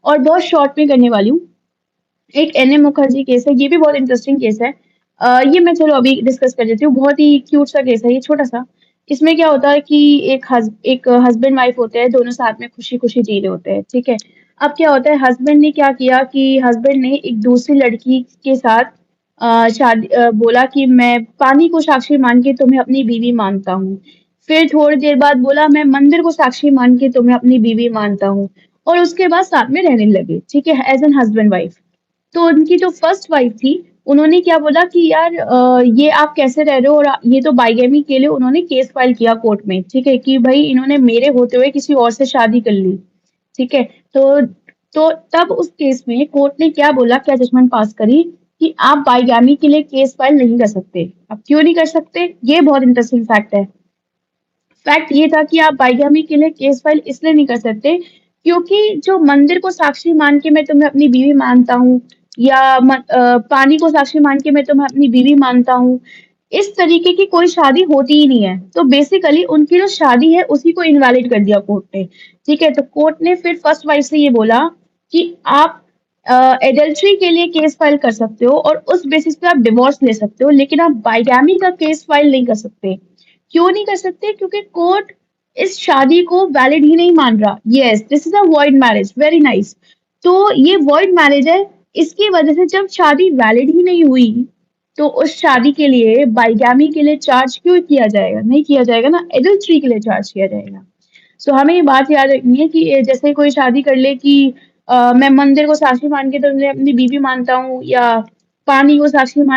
और बहुत शॉर्ट में करने वाली हूँ। एक एन ए मुखर्जी केस है, ये भी बहुत इंटरेस्टिंग केस है। ये मैं चलो अभी डिस्कस कर देती हूँ, बहुत ही क्यूट सा केस है ये, छोटा-सा। इसमें क्या होता है कि एक हस्बैंड वाइफ होते हैं, दोनों साथ में खुशी-खुशी जी रहे होते हैं, ठीक है? अब क्या होता है, हस्बैंड ने क्या किया कि हस्बैंड ने एक दूसरी लड़की के साथ बोला कि मैं पानी को साक्षी मान के तुम्हें अपनी बीवी मानता हूँ। फिर थोड़ी देर बाद बोला मैं मंदिर को साक्षी मान के तुम्हें अपनी बीवी मानता हूँ, और उसके बाद साथ में रहने लगे, ठीक है? As an husband wife. तो उनकी जो फर्स्ट वाइफ थी, उन्होंने क्या बोला कि यार ये आप कैसे रह रहे हो, और ये तो बाइगेमी के लिए उन्होंने केस फाइल किया कोर्ट में, ठीक है? कि भई इन्होंने मेरे होते हुए किसी और से शादी कर ली, ठीक है? तो तब उस केस में कोर्ट ने क्या बोला, क्या जजमेंट पास करी कि आप बाइगेमी के लिए केस फाइल नहीं कर सकते। अब क्यों नहीं कर सकते? ये बहुत इंटरेस्टिंग फैक्ट है। फैक्ट ये था कि आप बाइगेमी के लिए केस फाइल इसलिए नहीं कर सकते, क्योंकि जो मंदिर को साक्षी मान के मैं तुम्हें अपनी बीवी मानता हूँ, या पानी को साक्षी मान के मैं तुम्हें अपनी बीवी मानता हूँ, इस तरीके की कोई शादी होती ही नहीं है। तो बेसिकली उनकी जो शादी है उसी को इनवैलिड कर दिया कोर्ट ने, ठीक है? तो कोर्ट ने फिर फर्स्ट वाइफ से ये बोला कि आप एडल्टरी के लिए केस फाइल कर सकते हो और उस बेसिस पे आप डिवोर्स ले सकते हो, लेकिन आप बाइगेमी का केस फाइल नहीं कर सकते। क्यों नहीं कर सकते? क्योंकि कोर्ट इस शादी को वैलिड ही नहीं मान रहा। Yes, this is a void marriage, very nice. तो ये वॉइड मैरिज है, इसकी वजह से जब शादी वैलिड ही नहीं हुई, तो उस शादी के लिए बाइगेमी के लिए चार्ज क्यों किया जाएगा? नहीं किया जाएगा ना, एडल्टरी के लिए चार्ज किया जाएगा। सो हमें ये बात याद रखनी है कि जैसे कोई शादी कर ले कि मैं मंदिर को साक्षी मान के तुम्हें अपनी बीवी मानता हूँ, या पानी को साक्षी मान